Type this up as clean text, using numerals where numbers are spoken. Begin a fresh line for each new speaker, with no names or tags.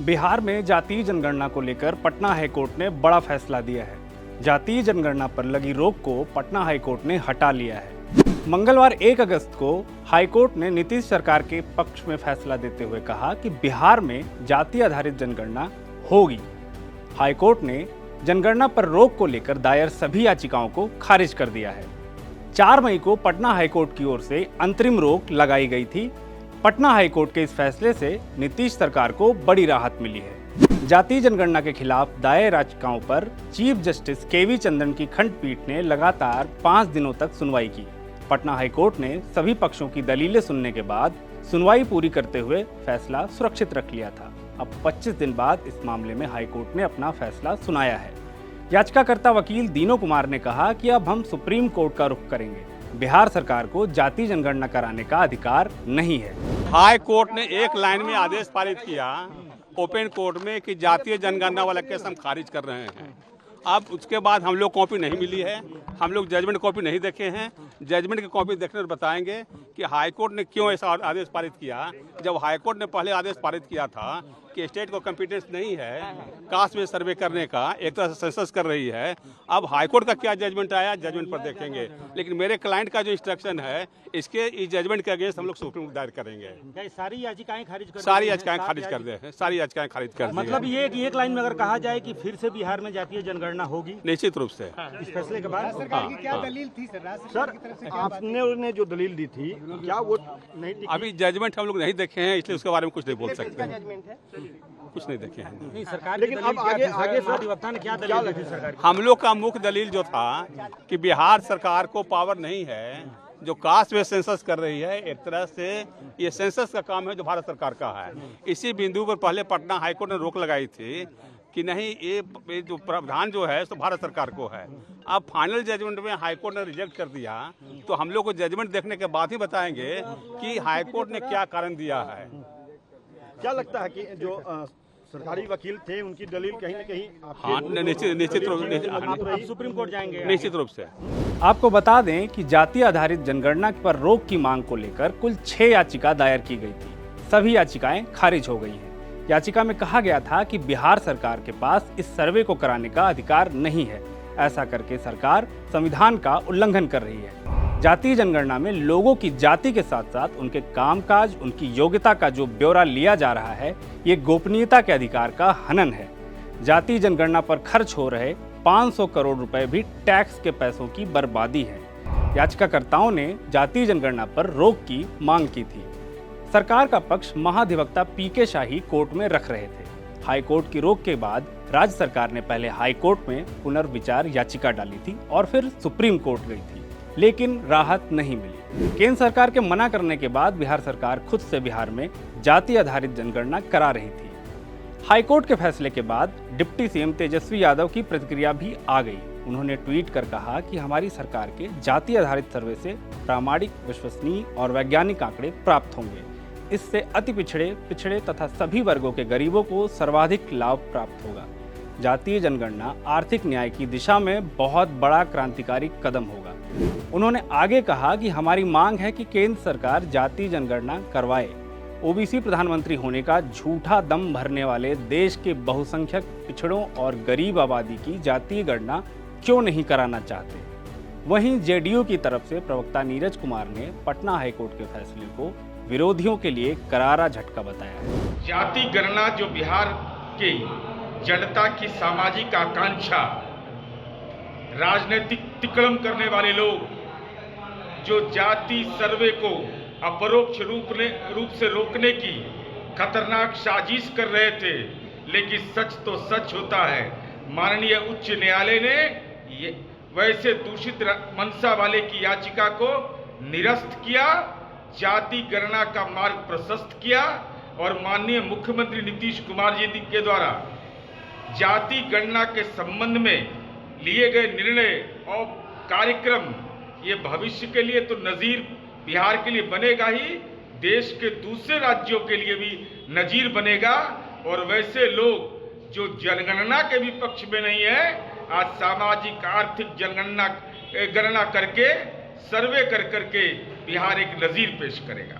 बिहार में जातीय जनगणना को लेकर पटना हाईकोर्ट ने बड़ा फैसला दिया है। जातीय जनगणना पर लगी रोक को पटना हाईकोर्ट ने हटा लिया है। मंगलवार 1 अगस्त को हाईकोर्ट ने नीतीश सरकार के पक्ष में फैसला देते हुए कहा कि बिहार में जाति आधारित जनगणना होगी। हाईकोर्ट ने जनगणना पर रोक को लेकर दायर सभी याचिकाओं को खारिज कर दिया है। 4 मई को पटना हाईकोर्ट की ओर से अंतरिम रोक लगाई गई थी। पटना हाईकोर्ट के इस फैसले से नीतीश सरकार को बड़ी राहत मिली है। जातीय जनगणना के खिलाफ दायर याचिकाओं पर चीफ जस्टिस केवी चंद्रन की खंडपीठ ने लगातार 5 दिनों तक सुनवाई की। पटना हाईकोर्ट ने सभी पक्षों की दलीलें सुनने के बाद सुनवाई पूरी करते हुए फैसला सुरक्षित रख लिया था। अब 25 दिन बाद इस मामले में हाईकोर्ट ने अपना फैसला सुनाया है। याचिकाकर्ता वकील दीनो कुमार ने कहा कि अब हम सुप्रीम कोर्ट का रुख करेंगे। बिहार सरकार को जातीय जनगणना कराने का अधिकार नहीं है।
हाई कोर्ट ने एक लाइन में आदेश पारित किया ओपन कोर्ट में कि जातीय जनगणना वाला केस हम खारिज कर रहे हैं। अब उसके बाद हम लोग कॉपी नहीं मिली है, हम लोग जजमेंट कॉपी नहीं देखे हैं। जजमेंट की कॉपी देखने और बताएंगे कि हाईकोर्ट ने क्यों ऐसा आदेश पारित किया। जब हाईकोर्ट ने पहले आदेश पारित किया था कि स्टेट को कॉम्पिटेंस नहीं है कास्ट में सर्वे करने का, एक तरह से सेंसस कर रही है। अब हाईकोर्ट का क्या जजमेंट आया, जजमेंट पर देखेंगे। लेकिन मेरे क्लाइंट का जो इंस्ट्रक्शन है, इसके इस जजमेंट के अगेंस्ट हम लोग सुप्रीम कोर्ट दायर करेंगे।
सारी याचिकाएं खारिज कर
सारी याचिकाएं खारिज कर दे, सारी याचिकाएं खारिज कर दी।
मतलब ये कि एक लाइन में अगर कहा जाए कि फिर से बिहार में जातीय जनगणना होगी
निश्चित रूप से
इस फैसले के बाद।
सरकार की क्या दलील थी
सर, आपने जो दलील दी थी क्या वो नहीं टिकी?
अभी जजमेंट हम लोग नहीं देखे हैं, इसलिए उसके बारे में कुछ नहीं बोल सकते।
जजमेंट है
कुछ नहीं देखे हैं।
नहीं सरकार, लेकिन अब आगे अधिवक्ता ने क्या दलील दी सरकार?
हम लोग का मुख्य दलील जो था कि बिहार सरकार को पावर नहीं है, जो कास्ट में सेंसस कर रही है। एक तरह से ये सेंसस का काम है जो भारत सरकार का है। इसी बिंदु पर पहले पटना हाईकोर्ट ने रोक लगाई थी कि नहीं, ये जो प्रावधान जो है तो भारत सरकार को है। अब फाइनल जजमेंट में हाईकोर्ट ने रिजेक्ट कर दिया, तो हम लोग को जजमेंट देखने के बाद ही बताएंगे कि हाईकोर्ट ने क्या कारण दिया है।
क्या लगता है कि जो सरकारी वकील थे उनकी दलील कहीं न कहीं
हाँ, निश्चित रूप से
सुप्रीम कोर्ट जाएंगे?
निश्चित रूप से।
आपको बता दें कि जाति आधारित जनगणना पर रोक की मांग को लेकर कुल 6 याचिका दायर की गई थी। सभी याचिकाएं खारिज हो गई हैं। याचिका में कहा गया था कि बिहार सरकार के पास इस सर्वे को कराने का अधिकार नहीं है। ऐसा करके सरकार संविधान का उल्लंघन कर रही है। जातीय जनगणना में लोगों की जाति के साथ साथ उनके कामकाज, उनकी योग्यता का जो ब्यौरा लिया जा रहा है, ये गोपनीयता के अधिकार का हनन है। जातीय जनगणना पर खर्च हो रहे 500 करोड़ रुपए भी टैक्स के पैसों की बर्बादी है। याचिकाकर्ताओं ने जातीय जनगणना पर रोक की मांग की थी। सरकार का पक्ष महाधिवक्ता पीके शाही कोर्ट में रख रहे थे। हाईकोर्ट की रोक के बाद राज्य सरकार ने पहले हाईकोर्ट में पुनर्विचार याचिका डाली थी और फिर सुप्रीम कोर्ट गई थी, लेकिन राहत नहीं मिली। केंद्र सरकार के मना करने के बाद बिहार सरकार खुद से बिहार में जाति आधारित जनगणना करा रही थी। हाईकोर्ट के फैसले के बाद डिप्टी सीएम तेजस्वी यादव की प्रतिक्रिया भी आ गई। उन्होंने ट्वीट कर कहा कि हमारी सरकार के जाति आधारित सर्वे से प्रामाणिक, विश्वसनीय और वैज्ञानिक आंकड़े प्राप्त होंगे। इससे अति पिछड़े तथा सभी वर्गों के गरीबों को सर्वाधिक लाभ प्राप्त होगा। जातीय जनगणना आर्थिक न्याय की दिशा में बहुत बड़ा क्रांतिकारी कदम होगा। उन्होंने आगे कहा कि हमारी मांग है कि केंद्र सरकार जातीय जनगणना करवाए। ओबीसी प्रधानमंत्री होने का झूठा दम भरने वाले देश के बहुसंख्यक पिछड़ों और गरीब आबादी की जातीय गणना क्यों नहीं कराना चाहते। वहीं जेडीयू की तरफ से प्रवक्ता नीरज कुमार ने पटना हाईकोर्ट के फैसले को विरोधियों के लिए करारा झटका बताया है।
जाति गणना जो बिहार की जनता की सामाजिक आकांक्षा, राजनीतिक तिकड़म करने वाले लोग जो जाति सर्वे को अपरोक्ष रूप से रोकने की खतरनाक साजिश कर रहे थे, लेकिन सच तो सच होता है। माननीय उच्च न्यायालय ने ये वैसे दूषित मंशा वाले की याचिका को निरस्त किया, जाति गणना का मार्ग प्रशस्त किया और माननीय मुख्यमंत्री नीतीश कुमार जी के द्वारा जाति गणना के संबंध में लिए गए निर्णय और कार्यक्रम ये भविष्य के लिए तो नजीर बिहार के लिए बनेगा ही, देश के दूसरे राज्यों के लिए भी नजीर बनेगा। और वैसे लोग जो जनगणना के भी पक्ष में नहीं है, आज सामाजिक आर्थिक गणना करके सर्वे करके बिहार एक नजीर पेश करेगा।